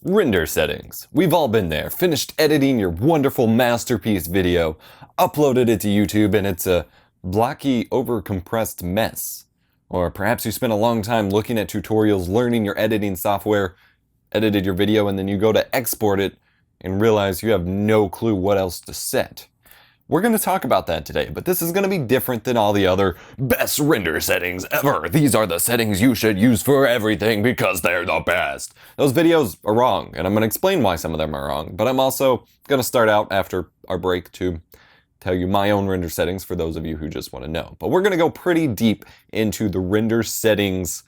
Render settings. We've all been there, finished editing your wonderful masterpiece video, uploaded it to YouTube, and it's a blocky, overcompressed mess. Or perhaps you spent a long time looking at tutorials, learning your editing software, edited your video, and then you go to export it and realize you have no clue what else to set. We're going to talk about that today, but this is going to be different than all the other best render settings ever. These are the settings you should use for everything because they're the best. Those videos are wrong, and I'm going to explain why some of them are wrong, but I'm also going to start out after our break to tell you my own render settings for those of you who just want to know. But we're going to go pretty deep into the render settings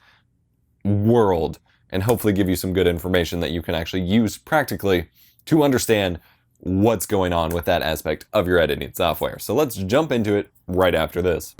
world and hopefully give you some good information that you can actually use practically to understand what's going on with that aspect of your editing software. So let's jump into it right after this.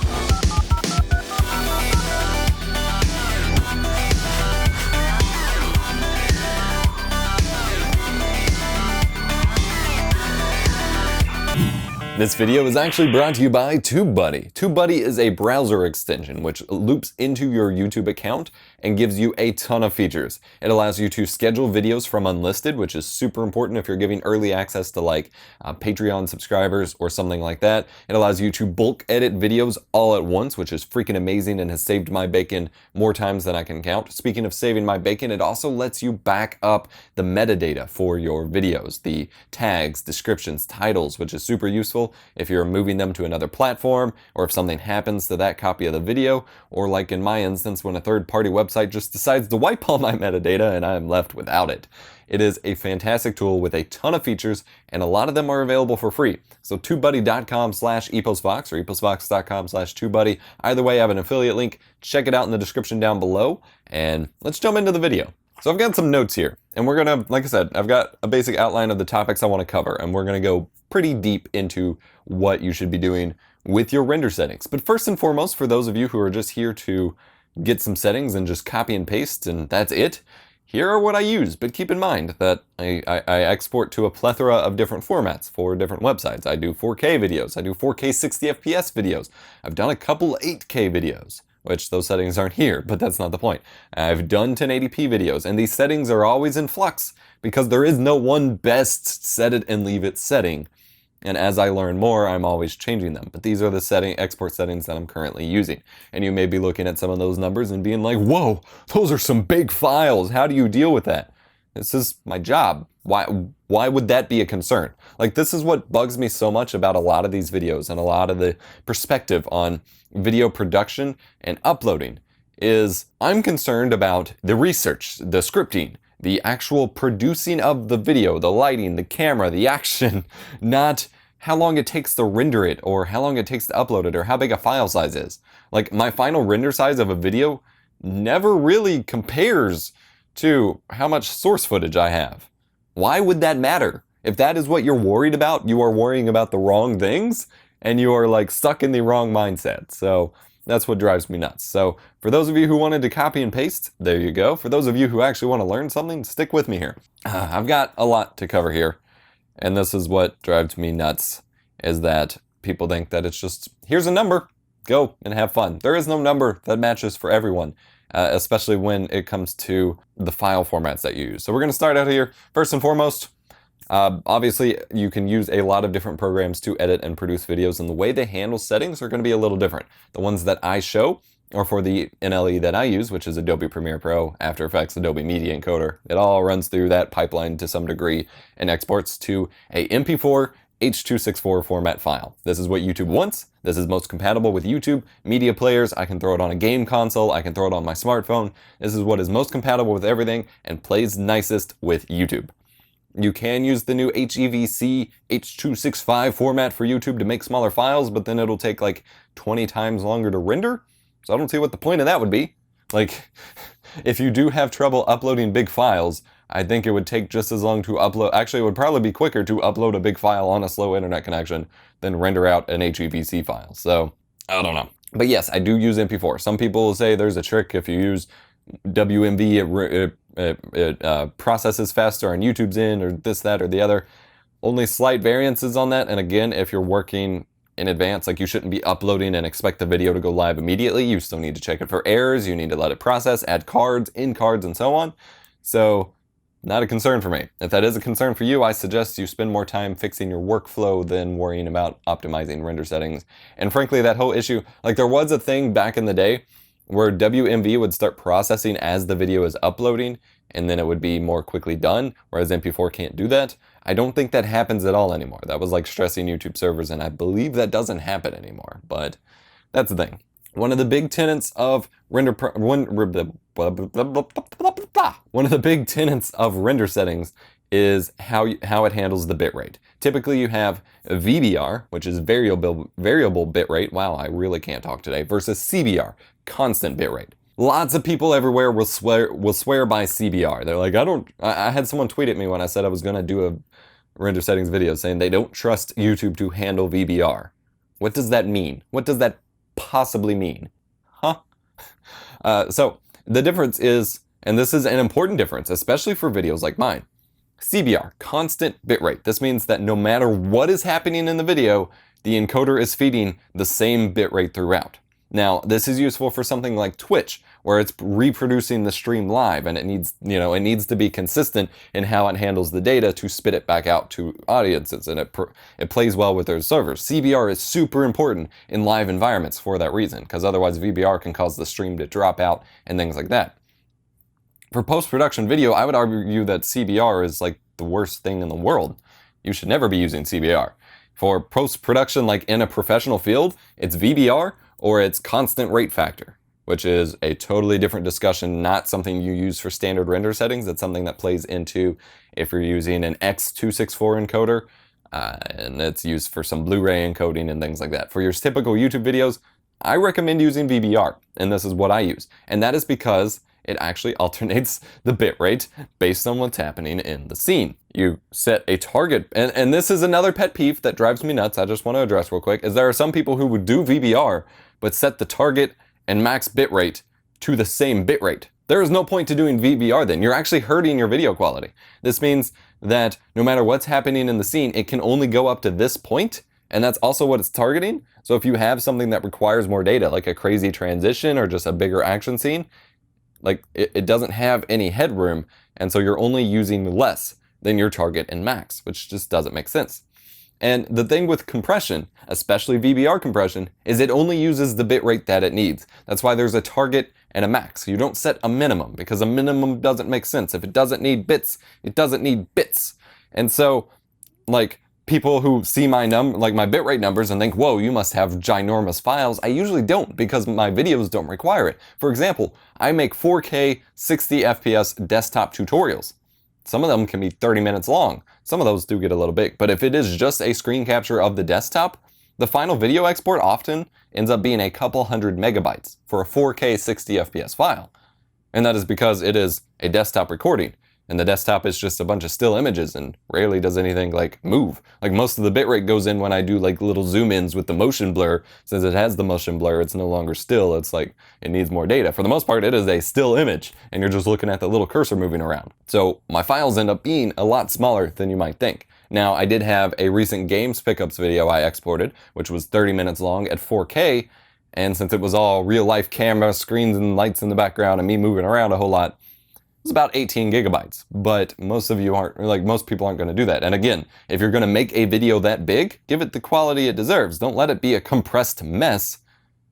This video is actually brought to you by TubeBuddy. TubeBuddy is a browser extension which loops into your YouTube account and gives you a ton of features. It allows you to schedule videos from unlisted, which is super important if you're giving early access to like Patreon subscribers or something like that. It allows you to bulk edit videos all at once, which is freaking amazing and has saved my bacon more times than I can count. Speaking of saving my bacon, it also lets you back up the metadata for your videos, the tags, descriptions, titles, which is super useful if you're moving them to another platform, or if something happens to that copy of the video, or like in my instance, when a third-party website just decides to wipe all my metadata and I am left without it. It is a fantastic tool with a ton of features, and a lot of them are available for free. So tubebuddy.com/EposVox or eposvox.com/tubebuddy. Either way, I have an affiliate link. Check it out in the description down below, and let's jump into the video. So I've got some notes here, and we're gonna, like I said, I've got a basic outline of the topics I want to cover, and we're gonna go pretty deep into what you should be doing with your render settings. But first and foremost, for those of you who are just here to get some settings and just copy and paste and that's it, here are what I use. But keep in mind that I export to a plethora of different formats for different websites. I do 4K videos, I do 4K 60 FPS videos, I've done a couple 8K videos, which those settings aren't here, but that's not the point. I've done 1080p videos, and these settings are always in flux because there is no one best set it and leave it setting. And as I learn more, I'm always changing them. But these are the export settings that I'm currently using. And you may be looking at some of those numbers and being like, whoa, those are some big files. How do you deal with that? This is my job. Why would that be a concern? Like, this is what bugs me so much about a lot of these videos and a lot of the perspective on video production and uploading is I'm concerned about the research, the scripting, the actual producing of the video, the lighting, the camera, the action, not how long it takes to render it or how long it takes to upload it or how big a file size is. Like, my final render size of a video never really compares to how much source footage I have. Why would that matter? If that is what you're worried about, you are worrying about the wrong things and you are like stuck in the wrong mindset. So that's what drives me nuts. So for those of you who wanted to copy and paste, there you go. For those of you who actually want to learn something, stick with me here. I've got a lot to cover here. And this is what drives me nuts, is that people think that it's just, here's a number, go and have fun. There is no number that matches for everyone, especially when it comes to the file formats that you use. So we're going to start out here. First and foremost, obviously you can use a lot of different programs to edit and produce videos, and the way they handle settings are going to be a little different. The ones that I show are for the NLE that I use, which is Adobe Premiere Pro, After Effects, Adobe Media Encoder. It all runs through that pipeline to some degree and exports to a MP4 H.264 format file. This is what YouTube wants. This is most compatible with YouTube media players. I can throw it on a game console. I can throw it on my smartphone. This is what is most compatible with everything and plays nicest with YouTube. You can use the new HEVC H.265 format for YouTube to make smaller files, but then it'll take like 20 times longer to render. So I don't see what the point of that would be. Like, if you do have trouble uploading big files, I think it would take just as long to upload. Actually, it would probably be quicker to upload a big file on a slow internet connection than render out an HEVC file. So I don't know. But yes, I do use MP4. Some people will say there's a trick. If you use WMV, it processes faster on YouTube's end, or this, that, or the other. Only slight variances on that. And again, if you're working in advance, like, you shouldn't be uploading and expect the video to go live immediately. You still need to check it for errors. You need to let it process, add cards, in cards, and so on. So not a concern for me. If that is a concern for you, I suggest you spend more time fixing your workflow than worrying about optimizing render settings. And frankly, that whole issue, like there was a thing back in the day where WMV would start processing as the video is uploading, and then it would be more quickly done, whereas MP4 can't do that. I don't think that happens at all anymore. That was like stressing YouTube servers, and I believe that doesn't happen anymore, but that's the thing. One of the big tenets of render settings is how it handles the bitrate. Typically you have VBR, which is variable bitrate. Wow, I really can't talk today. Versus CBR, constant bitrate. Lots of people everywhere will swear by CBR. They're like, I had someone tweet at me when I said I was going to do a render settings video saying they don't trust YouTube to handle VBR. What does that mean? What does that possibly mean? Huh? So the difference is, and this is an important difference, especially for videos like mine, CBR, constant bitrate. This means that no matter what is happening in the video, the encoder is feeding the same bitrate throughout. Now, this is useful for something like Twitch, where it's reproducing the stream live, and it needs to be consistent in how it handles the data to spit it back out to audiences, and it plays well with their servers. CBR is super important in live environments for that reason, because otherwise VBR can cause the stream to drop out and things like that. For post-production video, I would argue that CBR is like the worst thing in the world. You should never be using CBR. For post-production, like in a professional field, it's VBR or it's constant rate factor, which is a totally different discussion, not something you use for standard render settings. It's something that plays into if you're using an X264 encoder, and it's used for some Blu-ray encoding and things like that. For your typical YouTube videos, I recommend using VBR, and this is what I use. And that is because it actually alternates the bitrate based on what's happening in the scene. You set a target, and this is another pet peeve that drives me nuts, I just want to address real quick, is there are some people who would do VBR, but set the target and max bitrate to the same bitrate. There is no point to doing VBR then. You're actually hurting your video quality. This means that no matter what's happening in the scene, it can only go up to this point, and that's also what it's targeting. So if you have something that requires more data, like a crazy transition or just a bigger action scene, like it doesn't have any headroom, and so you're only using less than your target and max, which just doesn't make sense. And the thing with compression, especially VBR compression, is it only uses the bitrate that it needs. That's why there's a target and a max. You don't set a minimum, because a minimum doesn't make sense. If it doesn't need bits, it doesn't need bits. And so, like, people who see my bitrate numbers and think, whoa, you must have ginormous files. I usually don't, because my videos don't require it. For example, I make 4K 60 FPS desktop tutorials. Some of them can be 30 minutes long. Some of those do get a little big, but if it is just a screen capture of the desktop, the final video export often ends up being a couple hundred megabytes for a 4K 60 FPS file. And that is because it is a desktop recording. And the desktop is just a bunch of still images and rarely does anything like move. Like most of the bitrate goes in when I do like little zoom ins with the motion blur. Since it has the motion blur, it's no longer still. It's like it needs more data. For the most part, it is a still image and you're just looking at the little cursor moving around. So my files end up being a lot smaller than you might think. Now, I did have a recent games pickups video I exported, which was 30 minutes long at 4K. And since it was all real life camera, screens and lights in the background and me moving around a whole lot, it's about 18 gigabytes, but most people aren't going to do that. And again, if you're going to make a video that big, give it the quality it deserves. Don't let it be a compressed mess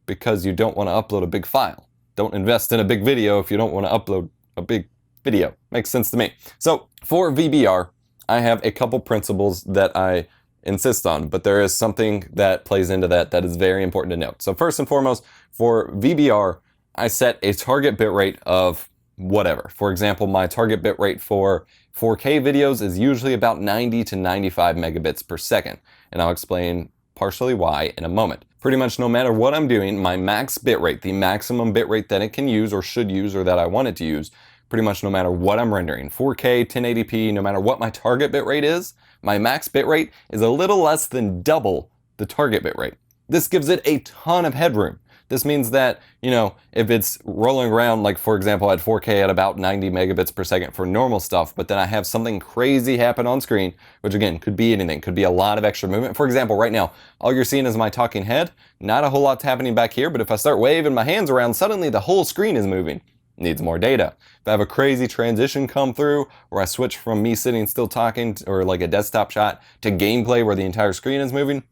because you don't want to upload a big file. Don't invest in a big video if you don't want to upload a big video. Makes sense to me. So for VBR, I have a couple principles that I insist on, but there is something that plays into that is very important to note. So first and foremost, for VBR, I set a target bitrate of whatever. For example, my target bitrate for 4K videos is usually about 90 to 95 megabits per second, and I'll explain partially why in a moment. Pretty much no matter what I'm doing, my max bitrate, the maximum bitrate that it can use or should use or that I want it to use, pretty much no matter what I'm rendering, 4K, 1080p, no matter what my target bitrate is, my max bitrate is a little less than double the target bitrate. This gives it a ton of headroom. This means that, if it's rolling around, like for example, at 4K at about 90 megabits per second for normal stuff, but then I have something crazy happen on screen, which again, could be anything, could be a lot of extra movement. For example, right now, all you're seeing is my talking head. Not a whole lot's happening back here, but if I start waving my hands around, suddenly the whole screen is moving. needs more data. If I have a crazy transition come through, or I switch from me sitting still talking, or like a desktop shot, to gameplay where the entire screen is moving,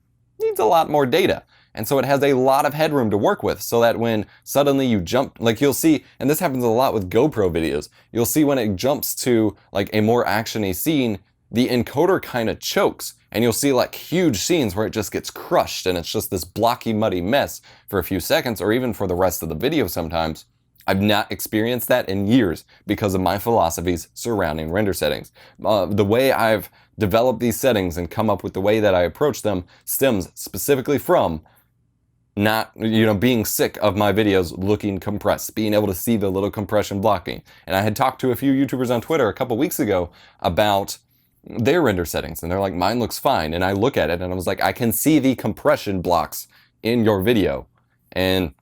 needs a lot more data. And so it has a lot of headroom to work with, so that when suddenly you jump, like you'll see, and this happens a lot with GoPro videos, you'll see when it jumps to like a more actiony scene, the encoder kind of chokes, and you'll see like huge scenes where it just gets crushed and it's just this blocky, muddy mess for a few seconds, or even for the rest of the video sometimes. I've not experienced that in years because of my philosophies surrounding render settings. The way I've developed these settings and come up with the way that I approach them stems specifically from not, being sick of my videos looking compressed, being able to see the little compression blocking. And I had talked to a few YouTubers on Twitter a couple weeks ago about their render settings, and they're like, mine looks fine. And I look at it and I was like, I can see the compression blocks in your video. And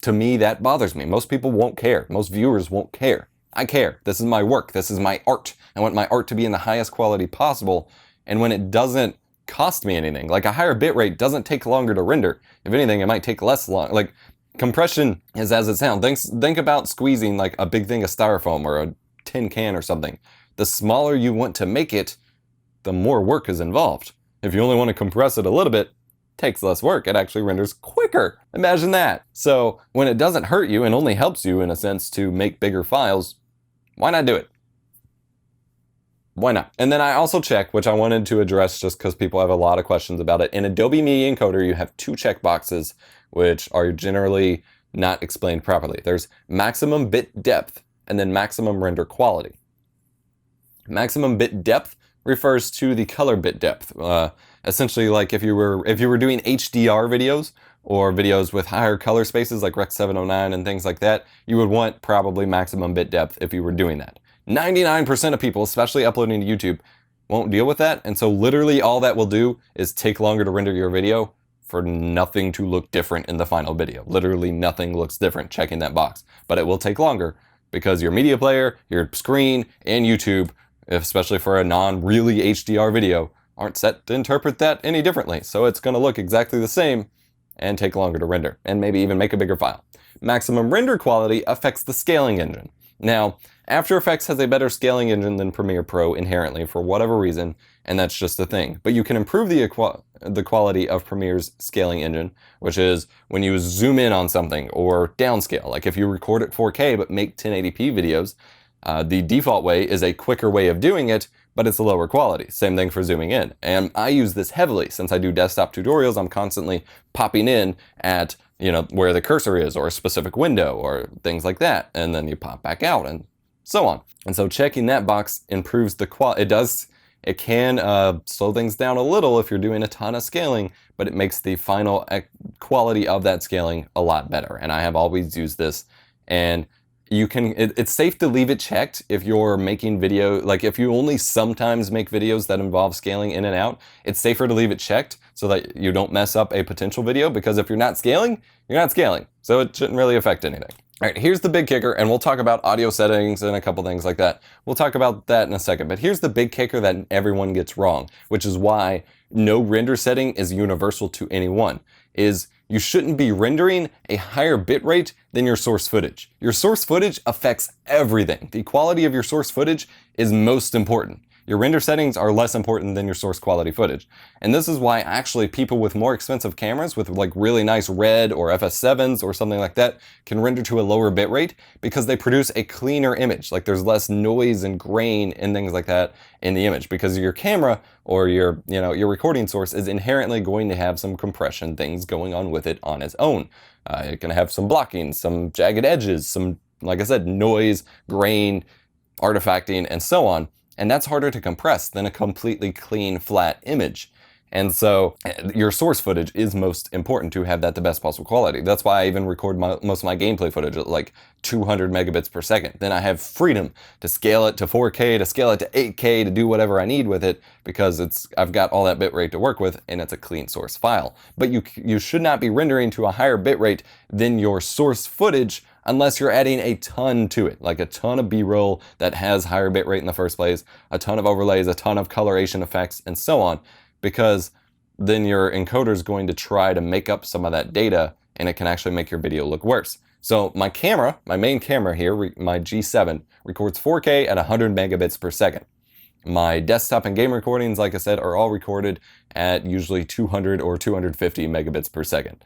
to me, that bothers me. Most people won't care. Most viewers won't care. I care. This is my work. This is my art. I want my art to be in the highest quality possible. And when it doesn't cost me anything, like a higher bitrate doesn't take longer to render. If anything, it might take less long. Like compression is as it sounds. Think about squeezing like a big thing of styrofoam or a tin can or something. The smaller you want to make it, the more work is involved. If you only want to compress it a little bit, it takes less work. It actually renders quicker. Imagine that. So when it doesn't hurt you and only helps you in a sense to make bigger files, why not do it? Why not? And then I also check, which I wanted to address just because people have a lot of questions about it. In Adobe Media Encoder, you have two checkboxes, which are generally not explained properly. There's maximum bit depth and then maximum render quality. Maximum bit depth refers to the color bit depth. Essentially, like if you were doing HDR videos or videos with higher color spaces like Rec 709 and things like that, you would want probably maximum bit depth if you were doing that. 99% of people, especially uploading to YouTube, won't deal with that. And so literally all that will do is take longer to render your video for nothing to look different in the final video. Literally nothing looks different checking that box. But it will take longer because your media player, your screen, and YouTube, especially for a non-really HDR video, aren't set to interpret that any differently. So it's going to look exactly the same and take longer to render, and maybe even make a bigger file. Maximum render quality affects the scaling engine. Now, After Effects has a better scaling engine than Premiere Pro inherently for whatever reason, and that's just a thing. But you can improve the quality of Premiere's scaling engine, which is when you zoom in on something or downscale. Like if you record at 4K but make 1080p videos, the default way is a quicker way of doing it, but it's a lower quality. Same thing for zooming in. And I use this heavily. Since I do desktop tutorials, I'm constantly popping in at, where the cursor is or a specific window or things like that. And then you pop back out and so on. And so checking that box improves the quality. It can slow things down a little if you're doing a ton of scaling, but it makes the final quality of that scaling a lot better. And I have always used this, and it's safe to leave it checked if you're making video, like if you only sometimes make videos that involve scaling in and out, it's safer to leave it checked so that you don't mess up a potential video, because if you're not scaling, you're not scaling. So it shouldn't really affect anything. All right, here's the big kicker, and we'll talk about audio settings and a couple things like that. We'll talk about that in a second, but here's the big kicker that everyone gets wrong, which is why no render setting is universal to anyone, is you shouldn't be rendering a higher bitrate than your source footage. Your source footage affects everything. The quality of your source footage is most important. Your render settings are less important than your source quality footage. And this is why actually people with more expensive cameras with like really nice red or FS7s or something like that can render to a lower bitrate because they produce a cleaner image. Like there's less noise and grain and things like that in the image, because your camera or your recording source is inherently going to have some compression things going on with it on its own. It can have some blocking, some jagged edges, some, like I said, noise, grain, artifacting, and so on. And that's harder to compress than a completely clean, flat image. And so your source footage is most important to have that the best possible quality. That's why I even record most of my gameplay footage at like 200 megabits per second. Then I have freedom to scale it to 4K, to scale it to 8K, to do whatever I need with it, because I've got all that bitrate to work with, and it's a clean source file. But you should not be rendering to a higher bitrate than your source footage unless you're adding a ton to it, like a ton of B-roll that has higher bitrate in the first place, a ton of overlays, a ton of coloration effects, and so on, because then your encoder is going to try to make up some of that data, and it can actually make your video look worse. So my camera, my main camera here, my G7, records 4K at 100 megabits per second. My desktop and game recordings, like I said, are all recorded at usually 200 or 250 megabits per second.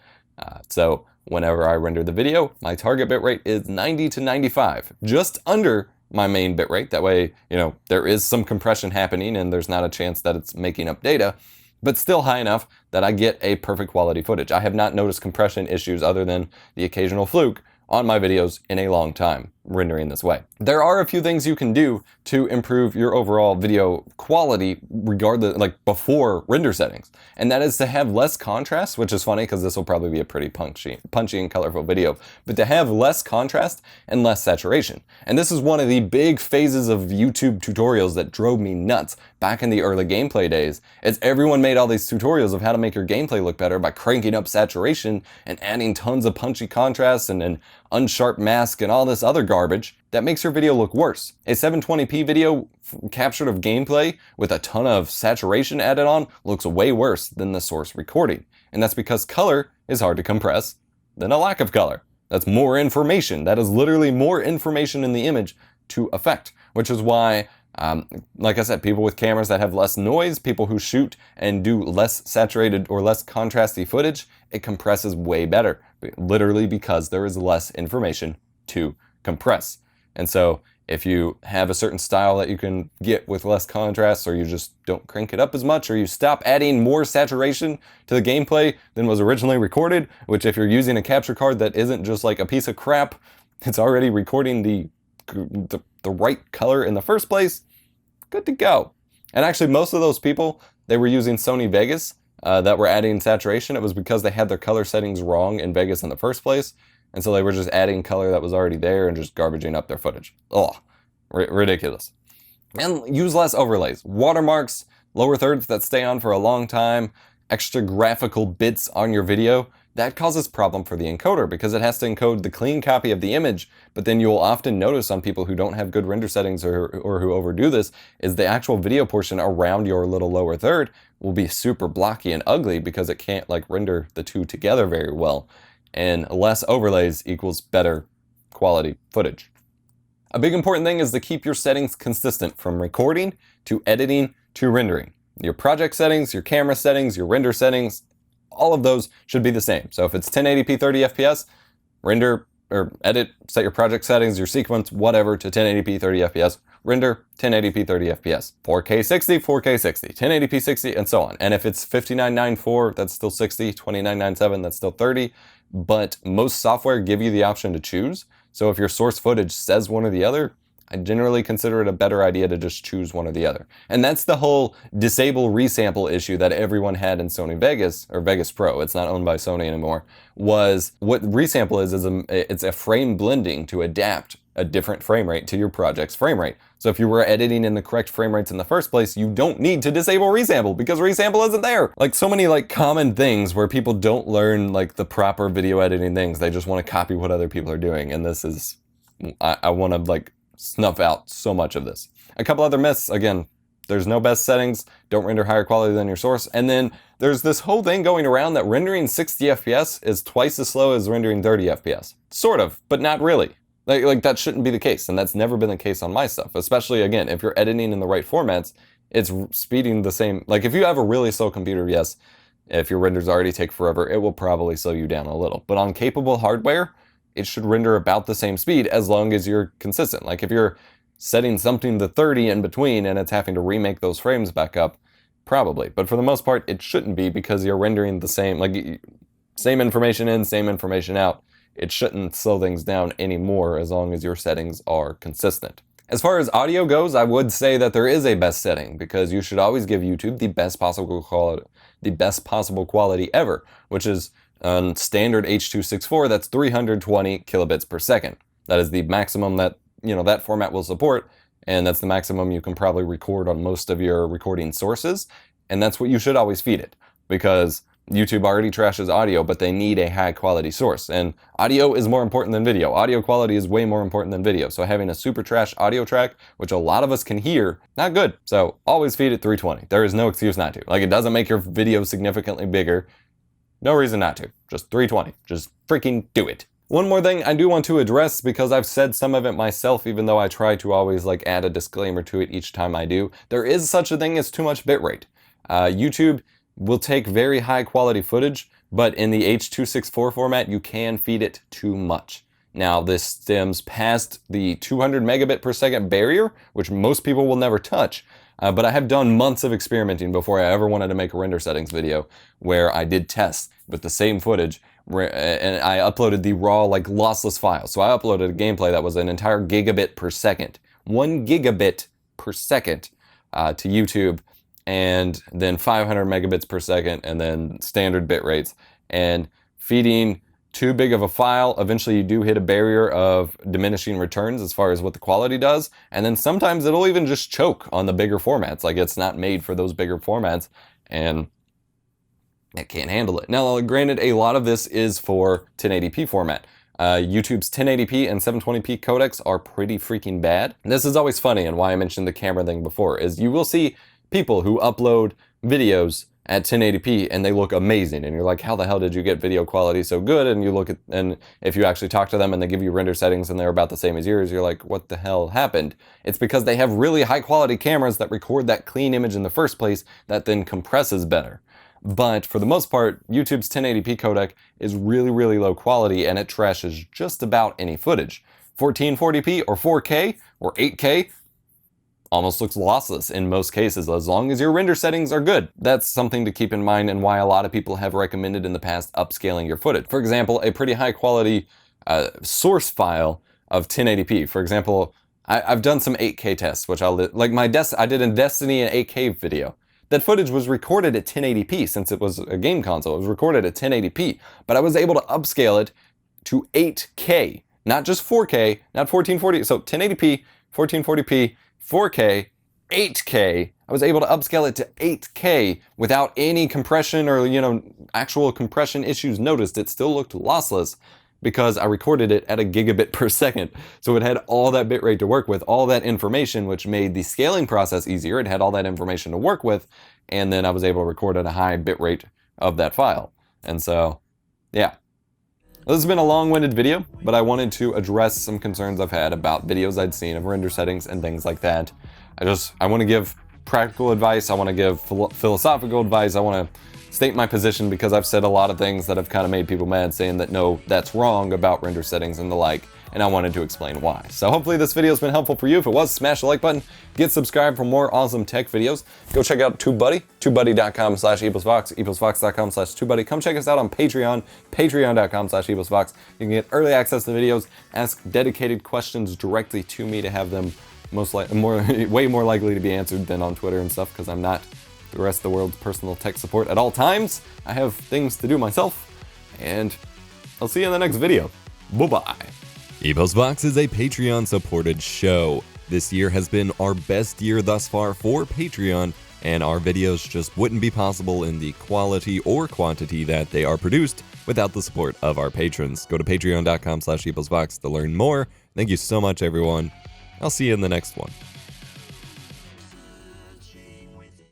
So whenever I render the video, my target bitrate is 90 to 95, just under my main bitrate. That way, there is some compression happening and there's not a chance that it's making up data, but still high enough that I get a perfect quality footage. I have not noticed compression issues other than the occasional fluke on my videos in a long time rendering this way. There are a few things you can do to improve your overall video quality regardless, like before render settings. And that is to have less contrast, which is funny because this will probably be a pretty punchy and colorful video, but to have less contrast and less saturation. And this is one of the big phases of YouTube tutorials that drove me nuts back in the early gameplay days, is everyone made all these tutorials of how to make your gameplay look better by cranking up saturation and adding tons of punchy contrast and an unsharp mask and all this other garbage that makes your video look worse. A 720p video captured of gameplay with a ton of saturation added on looks way worse than the source recording. And that's because color is hard to compress than a lack of color. That's more information. That is literally more information in the image to affect, which is why like I said, people with cameras that have less noise, people who shoot and do less saturated or less contrasty footage, it compresses way better, literally because there is less information to compress. And so if you have a certain style that you can get with less contrast, or you just don't crank it up as much, or you stop adding more saturation to the gameplay than was originally recorded, which if you're using a capture card that isn't just like a piece of crap, it's already recording the right color in the first place, good to go. And actually most of those people, they were using Sony Vegas that were adding saturation. It was because they had their color settings wrong in Vegas in the first place. And so they were just adding color that was already there and just garbaging up their footage. Oh, ridiculous. And use less overlays. Watermarks, lower thirds that stay on for a long time, extra graphical bits on your video. That causes problem for the encoder because it has to encode the clean copy of the image, but then you'll often notice on people who don't have good render settings or who overdo this is the actual video portion around your little lower third will be super blocky and ugly because it can't like render the two together very well. And less overlays equals better quality footage. A big important thing is to keep your settings consistent from recording to editing to rendering. Your project settings, your camera settings, your render settings, all of those should be the same. So if it's 1080p 30 FPS, render or edit, set your project settings, your sequence, whatever to 1080p 30 FPS, render 1080p 30 FPS, 4K 60, 4K 60, 1080p 60, and so on. And if it's 5994, that's still 60, 2997, that's still 30. But most software give you the option to choose. So if your source footage says one or the other, I generally consider it a better idea to just choose one or the other. And that's the whole disable resample issue that everyone had in Sony Vegas, or Vegas Pro, it's not owned by Sony anymore, was what resample is it's a frame blending to adapt a different frame rate to your project's frame rate. So if you were editing in the correct frame rates in the first place, you don't need to disable resample because resample isn't there. Like so many like common things where people don't learn like the proper video editing things. They just want to copy what other people are doing. And this is, I want to like snuff out so much of this. A couple other myths, again, there's no best settings, don't render higher quality than your source. And then there's this whole thing going around that rendering 60 FPS is twice as slow as rendering 30 FPS. Sort of, but not really. Like that shouldn't be the case, and that's never been the case on my stuff. Especially, again, if you're editing in the right formats, it's speeding the same. Like if you have a really slow computer, yes, if your renders already take forever, it will probably slow you down a little. But on capable hardware, it should render about the same speed as long as you're consistent. Like if you're setting something to 30 in between and it's having to remake those frames back up, probably. But for the most part, it shouldn't be because you're rendering the same, like same information in, same information out. It shouldn't slow things down anymore as long as your settings are consistent. As far as audio goes, I would say that there is a best setting because you should always give YouTube the best possible quality ever, which is on standard H.264, that's 320 kilobits per second. That is the maximum that, that format will support, and that's the maximum you can probably record on most of your recording sources, and that's what you should always feed it, because YouTube already trashes audio, but they need a high quality source, and audio is more important than video. Audio quality is way more important than video, so having a super trash audio track, which a lot of us can hear, not good. So always feed it 320. There is no excuse not to. Like, it doesn't make your video significantly bigger. No reason not to. Just 320. Just freaking do it. One more thing I do want to address, because I've said some of it myself, even though I try to always like add a disclaimer to it each time I do. There is such a thing as too much bitrate. YouTube will take very high quality footage, but in the H.264 format, you can feed it too much. Now, this stems past the 200 megabit per second barrier, which most people will never touch. But I have done months of experimenting before I ever wanted to make a render settings video where I did tests with the same footage, and I uploaded the raw, like, lossless file. So I uploaded a gameplay that was an entire gigabit per second, 1 gigabit per second to YouTube, and then 500 megabits per second, and then standard bit rates. And feeding too big of a file, eventually you do hit a barrier of diminishing returns as far as what the quality does. And then sometimes it'll even just choke on the bigger formats. Like, it's not made for those bigger formats, and it can't handle it. Now, granted, a lot of this is for 1080p format. YouTube's 1080p and 720p codecs are pretty freaking bad. And this is always funny, and why I mentioned the camera thing before, is you will see people who upload videos at 1080p and they look amazing, and you're like, how the hell did you get video quality so good? And you look at, and if you actually talk to them and they give you render settings and they're about the same as yours, you're like, what the hell happened? It's because they have really high quality cameras that record that clean image in the first place that then compresses better. But for the most part, YouTube's 1080p codec is really, really low quality, and it trashes just about any footage. 1440p or 4K or 8K almost looks lossless in most cases, as long as your render settings are good. That's something to keep in mind, and why a lot of people have recommended in the past upscaling your footage. For example, a pretty high quality source file of 1080p. For example, I've done some 8K tests, which I did a Destiny and 8K video. That footage was recorded at 1080p since it was a game console. It was recorded at 1080p, but I was able to upscale it to 8K, not just 4K, not 1440. So 1080p, 1440p, 4K, 8K. I was able to upscale it to 8K without any compression or, actual compression issues noticed. It still looked lossless because I recorded it at a gigabit per second. So it had all that bitrate to work with, all that information, which made the scaling process easier. It had all that information to work with, and then I was able to record at a high bitrate of that file. And so, yeah. This has been a long-winded video, but I wanted to address some concerns I've had about videos I'd seen of render settings and things like that. I want to give practical advice, I want to give philosophical advice, I want to state my position, because I've said a lot of things that have kind of made people mad, saying that no, that's wrong about render settings and the like, and I wanted to explain why. So hopefully this video has been helpful for you. If it was, smash the like button, get subscribed for more awesome tech videos. Go check out TubeBuddy, tubebuddy.com/EposVox, eposvox.com/TubeBuddy. Come check us out on Patreon, patreon.com/EposVox. You can get early access to videos, ask dedicated questions directly to me to have them way more likely to be answered than on Twitter and stuff, because I'm not the rest of the world's personal tech support at all times. I have things to do myself, and I'll see you in the next video. Bye-bye. EposVox is a Patreon-supported show. This year has been our best year thus far for Patreon, and our videos just wouldn't be possible in the quality or quantity that they are produced without the support of our patrons. Go to patreon.com/EposVox to learn more. Thank you so much, everyone. I'll see you in the next one.